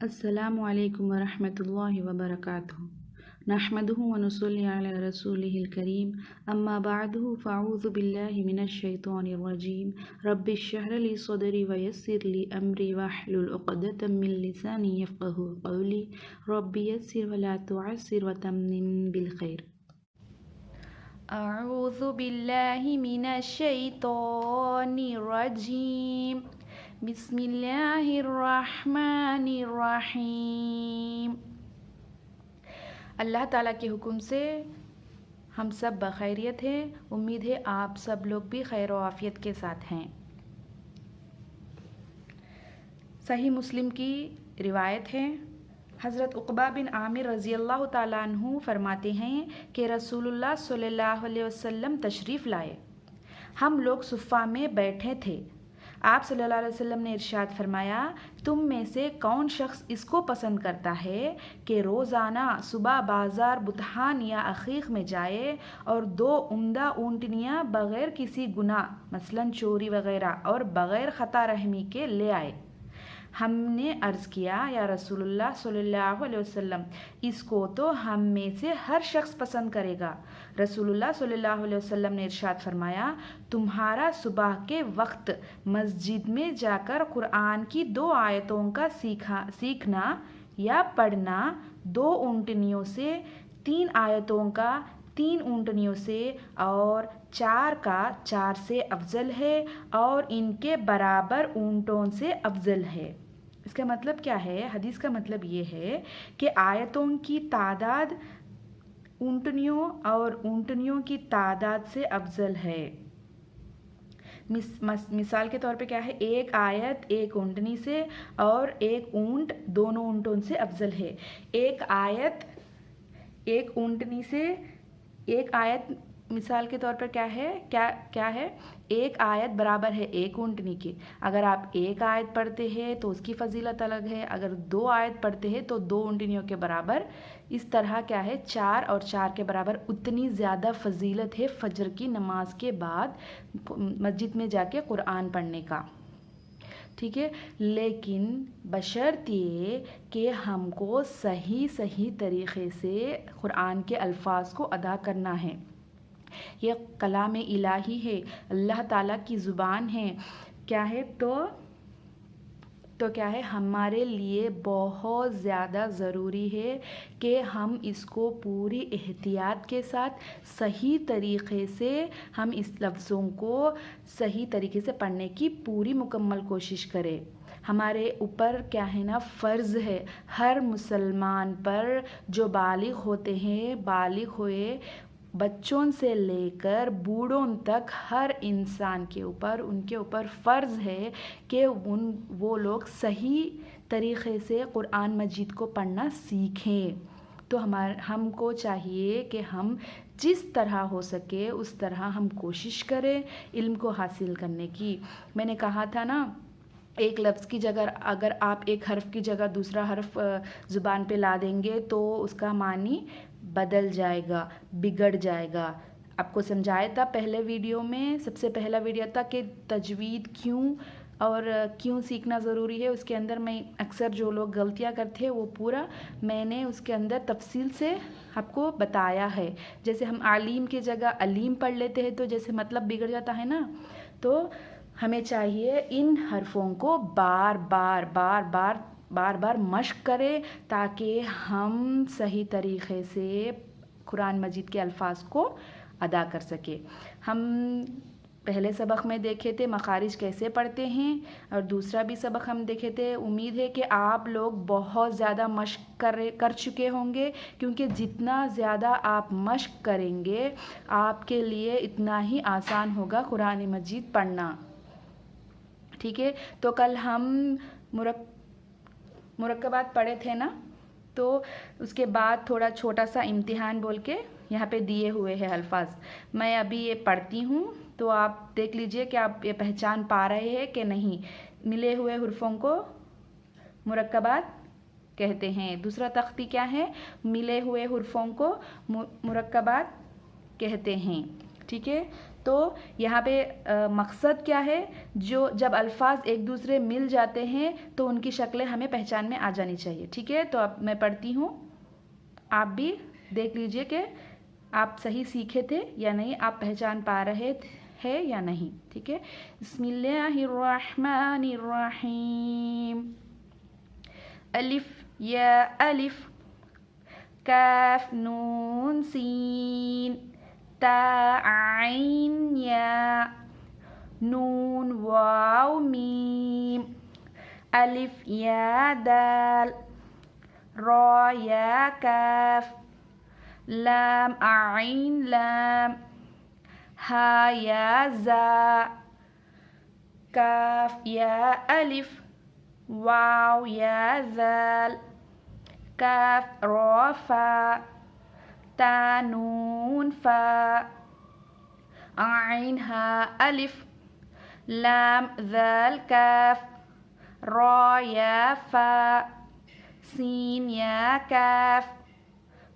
अस्सलामु अलैकुम वरहमतुल्लाहि वबरकातुहु। नहमदुहु व नुसल्ली अला रसूलिहिल करीम। अम्मा बअदु फ़अऊज़ु बिल्लाहि मिनश शैतानिर रजीम। रब्बिश्रह ली सदरी व यस्सिर ली अमरी वहलुल उक़दतम मिन लिसानी यफ़क़हू क़ौली। रब्बि यस्सिर व ला तुअस्सिर व तम्मिम बिल खैर। अऊज़ु बिल्लाहि मिनश शैतानिर रजीम। बिस्मिल्लाहिर्रहमानिर्रहीम। अल्लाह ताला के हुक्म से हम सब बखैरियत हैं। उम्मीद है आप सब लोग भी खैर व आफियत के साथ हैं। सही मुस्लिम की रिवायत है, हज़रत उक़बा बिन आमिर रज़ी अल्लाह ताला अन्हु फरमाते हैं कि रसूलुल्लाह सल्लल्लाहु अलैहि वसल्लम तशरीफ़ लाए। हम लोग सुफ़ा में बैठे थे। आप सल्लल्लाहु अलैहि वसल्लम ने इरशाद फरमाया, तुम में से कौन शख्स इसको पसंद करता है कि रोज़ाना सुबह बाज़ार बुतहान या अकीक़ में जाए और 2 उम्दा ऊँटनियाँ बग़ैर किसी गुनाह मसलन चोरी वग़ैरह और बग़ैर ख़ता रहमी के ले आए। हमने अर्ज़ किया, या रसूलुल्लाह सल्लल्लाहु अलैहि वसल्लम, इसको तो हम में से हर शख्स पसंद करेगा। रसूलुल्लाह सल्लल्लाहु अलैहि वसल्लम ने इरशाद फरमाया, तुम्हारा सुबह के वक्त मस्जिद में जाकर कुरान की 2 आयतों का सीखना या पढ़ना 2 ऊँटनियों से, 3 आयतों का 3 ऊँटनियों से और 4 का 4 से अफजल है और इनके बराबर ऊँटों से अफजल है। इसका मतलब क्या है? हदीस का मतलब ये है कि आयतों की तादाद ऊँटनियों और ऊँटनियों की तादाद से अफजल है। मिसाल के तौर पे क्या है, एक आयत एक ऊँटनी से और एक ऊँट दोनों ऊँटों से अफजल है। एक आयत एक ऊँटनी से, एक आयत मिसाल के तौर पर क्या है, एक आयत बराबर है एक ऊँटनी के। अगर आप एक आयत पढ़ते हैं तो उसकी फ़जीलत अलग है, अगर 2 आयत पढ़ते हैं तो 2 ऊँटनियों के बराबर। इस तरह क्या है, 4 और 4 के बराबर उतनी ज़्यादा फ़जीलत है फ़जर की नमाज के बाद मस्जिद में जाके कुरान पढ़ने का। ठीक है, लेकिन बशर्त ये कि हमको सही तरीक़े से कुरान के अल्फाज को अदा करना है। ये कलाम इलाही है, अल्लाह ताला की ज़ुबान है। क्या है तो क्या है, हमारे लिए बहुत ज़्यादा ज़रूरी है कि हम इसको पूरी एहतियात के साथ सही तरीक़े से हम इस लफ्ज़ों को सही तरीके से पढ़ने की पूरी मुकम्मल कोशिश करें। हमारे ऊपर क्या है ना, फ़र्ज़ है हर मुसलमान पर जो बालिग़ होते हैं, बालिग़ हुए बच्चों से लेकर बूढ़ों तक हर इंसान के ऊपर, उनके ऊपर फ़र्ज़ है कि वो लोग सही तरीक़े से कुरान मजीद को पढ़ना सीखें। तो हमको चाहिए कि हम जिस तरह हो सके उस तरह हम कोशिश करें इल्म को हासिल करने की। मैंने कहा था ना, एक लफ्ज़ की जगह अगर आप एक हर्फ़ की जगह दूसरा हर्फ़ ज़ुबान पे ला देंगे तो उसका मानी बदल जाएगा, बिगड़ जाएगा। आपको समझाया था पहले वीडियो में, सबसे पहला वीडियो था कि तजवीद क्यों सीखना ज़रूरी है। उसके अंदर मैं अक्सर जो लोग गलतियाँ करते हैं वो पूरा मैंने उसके अंदर तफसील से आपको बताया है। जैसे हम आलीम की जगह अलीम पढ़ लेते हैं तो जैसे मतलब बिगड़ जाता है ना, तो हमें चाहिए इन हरफों को बार बार मश्क करें ताकि हम सही तरीक़े से कुरान मजीद के अल्फाज को अदा कर सके। हम पहले सबक में देखे थे मखारिज कैसे पढ़ते हैं और दूसरा भी सबक हम देखे थे। उम्मीद है कि आप लोग बहुत ज़्यादा मश्क कर चुके होंगे, क्योंकि जितना ज़्यादा आप मश्क करेंगे आपके लिए इतना ही आसान होगा कुरान मजीद पढ़ना। ठीक है, तो कल हम मुरक्कबात पढ़े थे ना, तो उसके बाद थोड़ा छोटा सा इम्तिहान बोल के यहाँ पे दिए हुए हैं अल्फाज। मैं अभी ये पढ़ती हूँ तो आप देख लीजिए कि आप ये पहचान पा रहे हैं कि नहीं। मिले हुए हुर्फ़ों को मुरक्कबात कहते हैं। दूसरा तख्ती क्या है, मिले हुए हुर्फ़ों को मुरक्कबात कहते हैं। ठीक है, तो तो यहाँ पे मकसद क्या है, जो जब अल्फाज एक दूसरे मिल जाते हैं तो उनकी शक्लें हमें पहचान में आ जानी चाहिए। ठीक है, तो अब मैं पढ़ती हूँ, आप भी देख लीजिए कि आप सही सीखे थे या नहीं, आप पहचान पा रहे हैं या नहीं। ठीक है, बिस्मिल्लाहिर्रहमानिर्रहीम। अलिफ या अलिफ, काफ नून सीन, ता आइन या, नून वाव मीम, अलिफ या दाल, रॉ या काफ, लाम आइन लाम, हा या जा, काफ या अलिफ, वाव या जाल, काफ रॉ फा, ता नून फा, आइन हा अलिफ, लाम जाल काफ, रॉ या फा, सीन या काफ,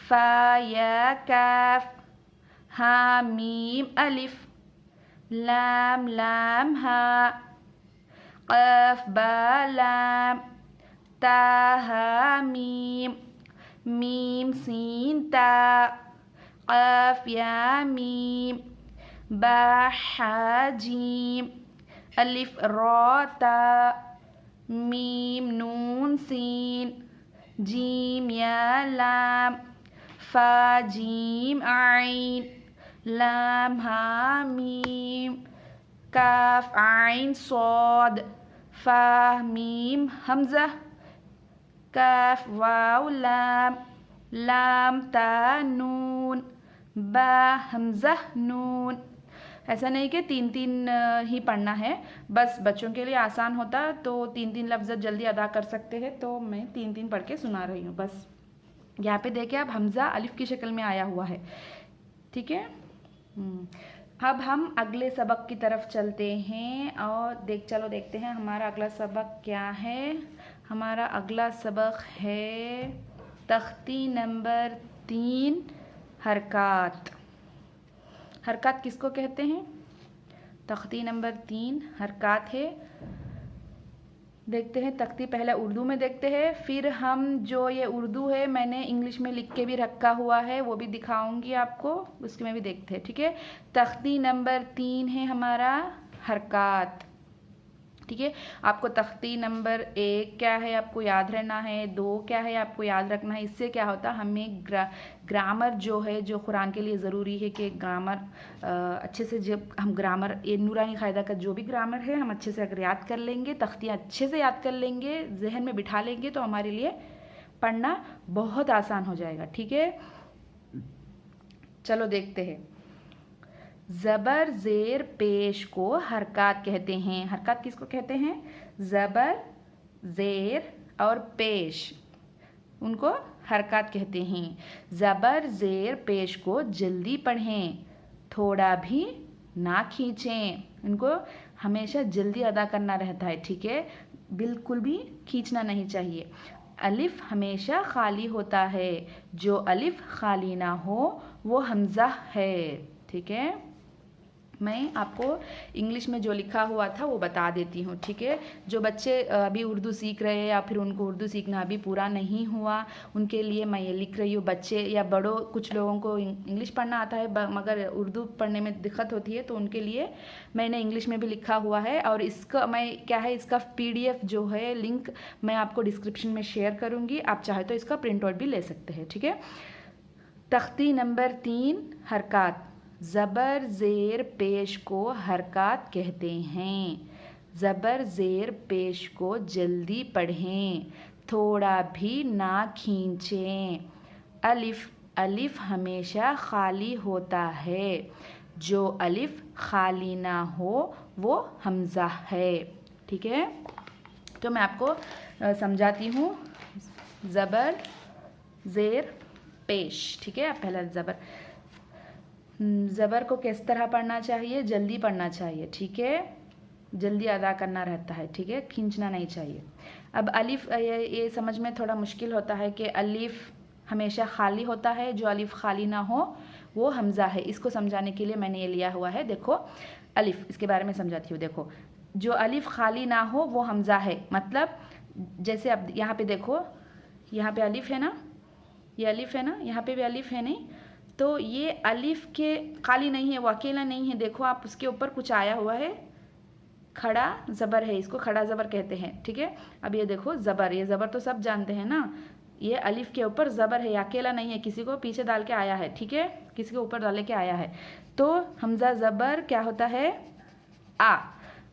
फा या काफ, हा मीम अलिफ, लाम लाम हा, क़ाफ बा लाम, ता हा मीम, मीम सीन ता, क़ाफ या मीम, बा हा जीम, अलिफ रॉ ता, मीम नून सीन, जीम या लाम, फा जीम आइन, लाम हा मीम, काफ आइन सॉद, फा मीम हमज़ा, काफ वाव लाम, लाम ता नून, बा हमज़ा नून। ऐसा नहीं कि 3-3 ही पढ़ना है, बस बच्चों के लिए आसान होता तो 3-3 लफ्ज़ जल्दी अदा कर सकते हैं, तो मैं 3-3 पढ़ के सुना रही हूँ। बस यहाँ पे देखिए आप, हमज़ा अलिफ की शक्ल में आया हुआ है। ठीक है, अब हम अगले सबक की तरफ चलते हैं और देखते हैं हमारा अगला सबक क्या है। हमारा अगला सबक है तख्ती नंबर 3, हरकत। हरकत किसको कहते हैं? तख्ती नंबर 3 हरकत है। देखते हैं तख्ती, पहले उर्दू में देखते हैं, फिर हम जो ये उर्दू है मैंने इंग्लिश में लिख के भी रखा हुआ है वो भी दिखाऊंगी आपको, उसके में भी देखते हैं। ठीक है, तख्ती नंबर 3 है हमारा हरकत। ठीक है, आपको तख्ती नंबर 1 क्या है आपको याद रहना है, 2 क्या है आपको याद रखना है। इससे क्या होता है, हमें ग्रामर जो है, जो कुरान के लिए ज़रूरी है कि ग्रामर अच्छे से, जब हम ग्रामर ये नूरानी क़ायदा का जो भी ग्रामर है हम अच्छे से अगर याद कर लेंगे, तख्तियाँ अच्छे से याद कर लेंगे, जहन में बिठा लेंगे, तो हमारे लिए पढ़ना बहुत आसान हो जाएगा। ठीक है, चलो देखते हैं। ज़बर ज़ेर पेश को हरकत कहते हैं। हरकत किसको कहते हैं? ज़बर ज़ेर और पेश, उनको हरकत कहते हैं। ज़बर ज़ेर पेश को जल्दी पढ़ें, थोड़ा भी ना खींचें। इनको हमेशा जल्दी अदा करना रहता है। ठीक है, बिल्कुल भी खींचना नहीं चाहिए। अलिफ हमेशा खाली होता है, जो अलिफ खाली ना हो वो हमज़ा है। ठीक है, मैं आपको इंग्लिश में जो लिखा हुआ था वो बता देती हूँ। ठीक है, जो बच्चे अभी उर्दू सीख रहे हैं या फिर उनको उर्दू सीखना अभी पूरा नहीं हुआ, उनके लिए मैं ये लिख रही हूँ। बच्चे या बड़ों, कुछ लोगों को इंग्लिश पढ़ना आता है मगर उर्दू पढ़ने में दिक्कत होती है, तो उनके लिए मैंने इंग्लिश में भी लिखा हुआ है। और इसका मैं क्या है, इसका PDF जो है लिंक मैं आपको डिस्क्रिप्शन में शेयर करूँगी, आप चाहे तो इसका प्रिंट आउट भी ले सकते हैं। ठीक है, तख्ती नंबर 3 हरकत। ज़बर ज़ेर पेश को हरकत कहते हैं। ज़बर ज़ेर पेश को जल्दी पढ़ें, थोड़ा भी ना खींचें। अलिफ, अलिफ हमेशा खाली होता है, जो अलिफ खाली ना हो वो हमज़ा है। ठीक है, तो मैं आपको समझाती हूँ। ज़बर ज़ेर पेश। ठीक है, पहला ज़बर को किस तरह पढ़ना चाहिए? जल्दी पढ़ना चाहिए। ठीक है, जल्दी अदा करना रहता है। ठीक है, खींचना नहीं चाहिए। अब अलिफ, ये समझ में थोड़ा मुश्किल होता है कि अलिफ हमेशा खाली होता है, जो अलिफ खाली ना हो वो हमज़ा है। इसको समझाने के लिए मैंने ये लिया हुआ है। देखो अलिफ, इसके बारे में समझाती हूँ। देखो जो अलिफ खाली ना हो वो हमज़ा है। मतलब जैसे अब यहाँ पे देखो, यहाँ पे अलिफ है ना, ये अलिफ है ना, यहाँ पे भी अलिफ है नहीं, तो ये अलिफ के खाली नहीं है, वो अकेला नहीं है। देखो आप उसके ऊपर कुछ आया हुआ है, खड़ा ज़बर है, इसको खड़ा ज़बर कहते हैं। ठीक है, अब ये देखो ज़बर, ये ज़बर तो सब जानते हैं ना, ये अलिफ के ऊपर ज़बर है, अकेला नहीं है, किसी को पीछे डाल के आया है। ठीक है, किसी के ऊपर डाल के आया है। तो हमज़ा ज़बर क्या होता है? आ।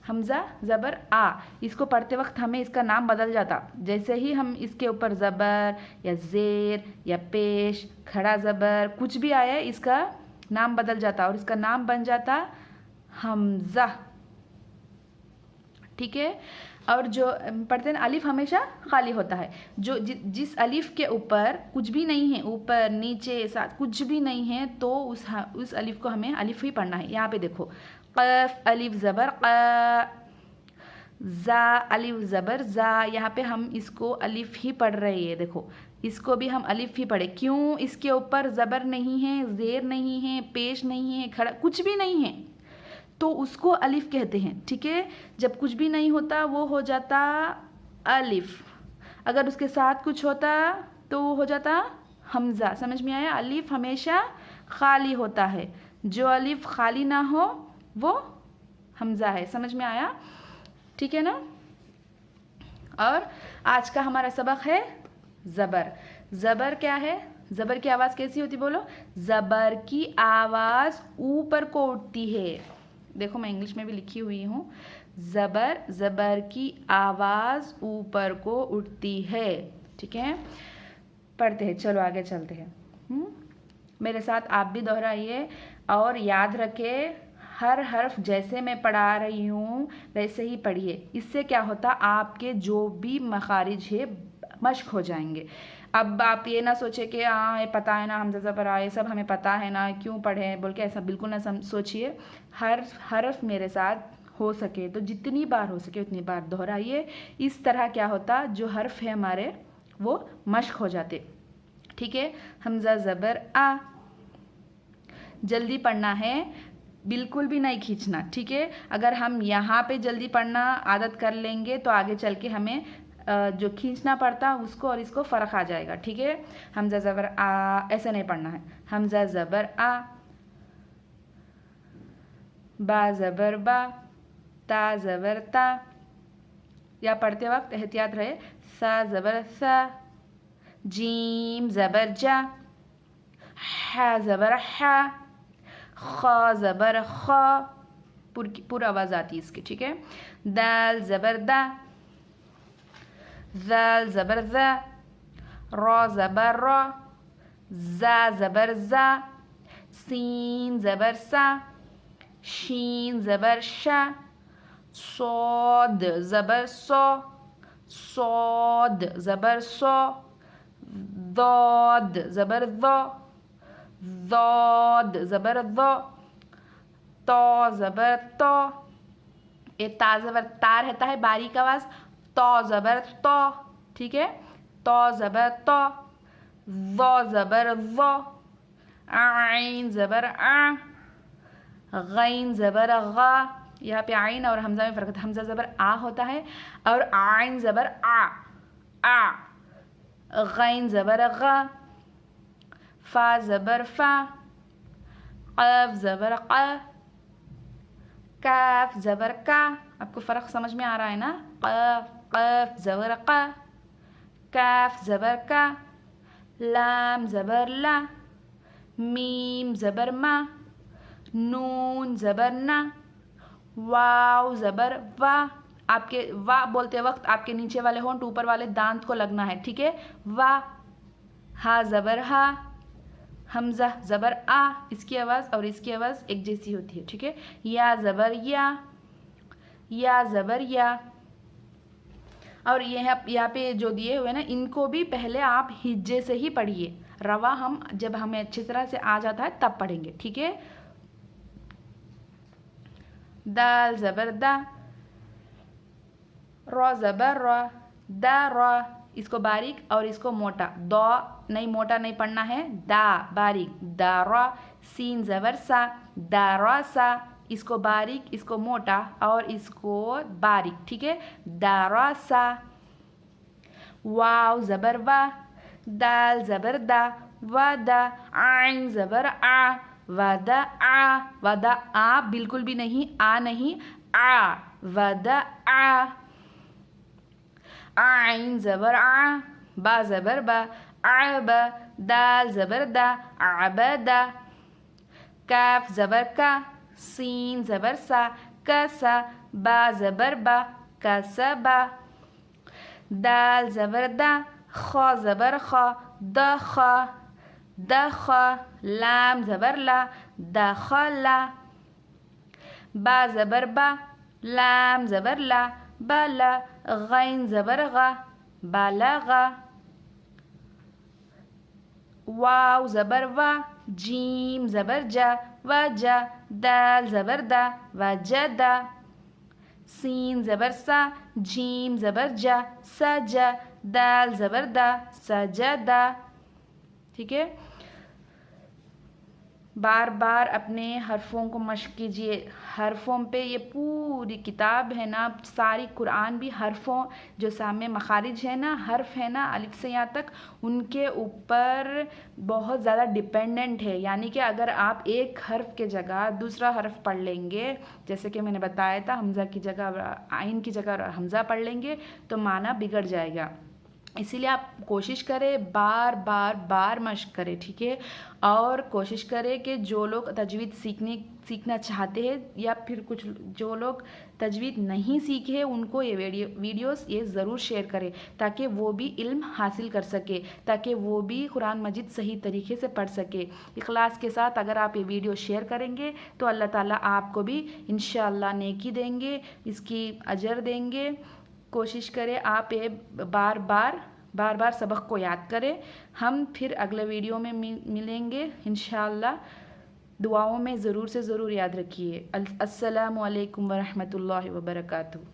हमज़ा ज़बर आ। इसको पढ़ते वक्त हमें इसका नाम बदल जाता। जैसे ही हम इसके ऊपर ज़बर या ज़ेर या पेश, खड़ा ज़बर कुछ भी आया, इसका नाम बदल जाता और इसका नाम बन जाता हमज़ा। ठीक है, और जो पढ़ते हैं अलिफ हमेशा खाली होता है। जो जिस अलिफ के ऊपर कुछ भी नहीं है, ऊपर नीचे साथ कुछ भी नहीं है, तो उस अलिफ को हमें अलिफ ही पढ़ना है। यहाँ पे देखो क़फ़ अलिफ ज़बर क़, ज़ा अलिफ ज़बर ज़ा, यहाँ पे हम इसको अलिफ ही पढ़ रहे हैं। देखो इसको भी हम अलिफ ही पढ़े। क्यों? इसके ऊपर ज़बर नहीं है, ज़ेर नहीं है, पेश नहीं है, खड़ा कुछ भी नहीं है, तो उसको अलिफ कहते हैं। ठीक है, जब कुछ भी नहीं होता वो हो जाता अलिफ, अगर उसके साथ कुछ होता तो वो हो जाता हमज़ा। समझ में आया? अलिफ हमेशा खाली होता है, जो अलिफ खाली ना हो वो हमज़ा है। समझ में आया? ठीक है ना। और आज का हमारा सबक है ज़बर। ज़बर क्या है? ज़बर की आवाज़ कैसी होती? बोलो। ज़बर की आवाज़ ऊपर को उठती है। देखो मैं इंग्लिश में भी लिखी हुई हूँ। ज़बर की आवाज़ ऊपर को उठती है। ठीक है, पढ़ते हैं, चलो आगे चलते हैं। मेरे साथ आप भी दोहराइए और याद रखें, हर हर्फ जैसे मैं पढ़ा रही हूँ वैसे ही पढ़िए। इससे क्या होता, आपके जो भी मखारिज है मश्क हो जाएंगे। अब आप ये ना सोचे कि हाँ ये पता है ना, हमज़ा ज़बर आ, ये सब हमें पता है ना, क्यों पढ़े बोल के, ऐसा बिल्कुल ना सोचिए। हर हर्फ मेरे साथ हो सके तो जितनी बार हो सके उतनी बार दोहराइए। इस तरह क्या होता, जो हर्फ है हमारे वो मश्क हो जाते। ठीक है, हमज़ा ज़बर आ, जल्दी पढ़ना है, बिल्कुल भी नहीं खींचना। ठीक है, अगर हम यहाँ पे जल्दी पढ़ना आदत कर लेंगे तो आगे चल के हमें जो खींचना पड़ता उसको और इसको फ़र्क आ जाएगा। ठीक है, हमज़ा ज़बर आ ऐसे नहीं पढ़ना है। हमज़ा ज़बर आ, बा ज़बर बा, ता ज़बर ता, या पढ़ते वक्त एहतियात रहे। सा ज़बर सा, जीम ज़बर जा, हा ज़बर हा, ख ज़बर ख, पूरा आवाज़ आती है इसकी। ठीक है, दाल ज़बर दा, ज़ाल ज़बर ज़ा, रा ज़बर रा, ज़ा ज़बर ज़ा, सीन ज़बर सा, शीन ज़बर शा, सौद ज़बर सौ, सौद ज़बर सौ, दौद ज़बर दौ, दौद ज़बर दौ, तो ज़बर तो, ये ता ज़बर ता रहता है बारीक आवाज़, तो ज़बर तो। ठीक है, तो ज़बर तो, ज़ो ज़बर ज़ो, आइन ज़बर आ, गैन ज़बर गा। यहाँ पे आइन और हमज़ा में फ़र्क है। हमज़ा ज़बर आ होता है और आइन ज़बर आ, गैन ज़बर गा, फ़ा ज़बर फ़ा, क़ाफ ज़बर क़ा, काफ ज़बर का। आपको फ़र्क समझ में आ रहा है ना? क़ाफ ज़बर क़ा, काफ ज़बर का, लाम ज़बर ला, मीम ज़बर मा, नून ज़बर ना, वाव ज़बर वा। आपके वा बोलते वक्त आपके नीचे वाले होंठ ऊपर वाले दांत को लगना है। ठीक है, वा। हा ज़बर हा, हमज़ा ज़बर आ, इसकी आवाज़ और इसकी आवाज़ एक जैसी होती है। ठीक है, या ज़बर या ज़बर या। और यहाँ पे जो दिए हुए ना, इनको भी पहले आप हिज्जे से ही पढ़िए। रवा हम जब हमें अच्छी तरह से आ जाता है तब पढ़ेंगे। ठीक है, दाल ज़बर दा, रा ज़बर रा, दा रा, इसको बारीक और इसको मोटा, दो नहीं मोटा नहीं पढ़ना है, दा बारीक, दारा, सीन ज़बर सा, दारासा, इसको बारीक, इसको मोटा और इसको बारीक, ठीक है, दारासा। वाव ज़बर वा, दाल ज़बर दा, वादा, आइन ज़बर आ, वादा आ, वादा आ बिल्कुल भी नहीं, आ नहीं, आ, वादा आ। आइन ज़बर आ, बा ज़बर बा, आबा, दाल ज़बर दा, आबदा। काफ ज़बर का, सीन ज़बर सा, कसा, बा ज़बर बा, कसबा। दाल ज़बर दा, ख ज़बर ख, दख, दख। लाम ज़बर ला, दखला। बा ज़बर बा, लाम ज़बर ला, बला। गैन ज़बर गा, बलगा। वाव ज़बर वा, जीम ज़बर जा, वजा, दाल ज़बर दा, वजदा। सीन ज़बर सा, जीम ज़बर जा, सजा, दाल ज़बर दा, सजदा। ठीक है, बार बार अपने हरफों को मश्क कीजिए। हरफों पे ये पूरी किताब है ना, सारी कुरान भी हरफों, जो सामने मखारिज है ना, हर्फ है ना अलिफ से यहाँ तक, उनके ऊपर बहुत ज़्यादा डिपेंडेंट है। यानी कि अगर आप एक हर्फ के जगह दूसरा हर्फ पढ़ लेंगे, जैसे कि मैंने बताया था हमज़ा की जगह आइन की जगह हमज़ा पढ़ लेंगे तो माना बिगड़ जाएगा। इसीलिए आप कोशिश करें, बार बार बार मश्क करें, ठीक है। और कोशिश करें कि जो लोग तजवीद सीखना चाहते हैं या फिर कुछ जो लोग तजवीद नहीं सीखे हैं, उनको ये वीडियोस ये ज़रूर शेयर करें ताकि वो भी इल्म हासिल कर सके, ताकि वो भी कुरान मजीद सही तरीके से पढ़ सके। इखलास के साथ अगर आप ये वीडियो शेयर करेंगे तो अल्लाह ताला आपको भी इंशाअल्लाह नेकी देंगे, इसकी अजर देंगे। कोशिश करें आप ये बार बार सबक को याद करें। हम फिर अगले वीडियो में मिलेंगे इंशाअल्लाह। दुआओं में ज़रूर से ज़रूर याद रखिए। अस्सलामु अलैकुम वरहमतुल्लाहि वबरकातुहू।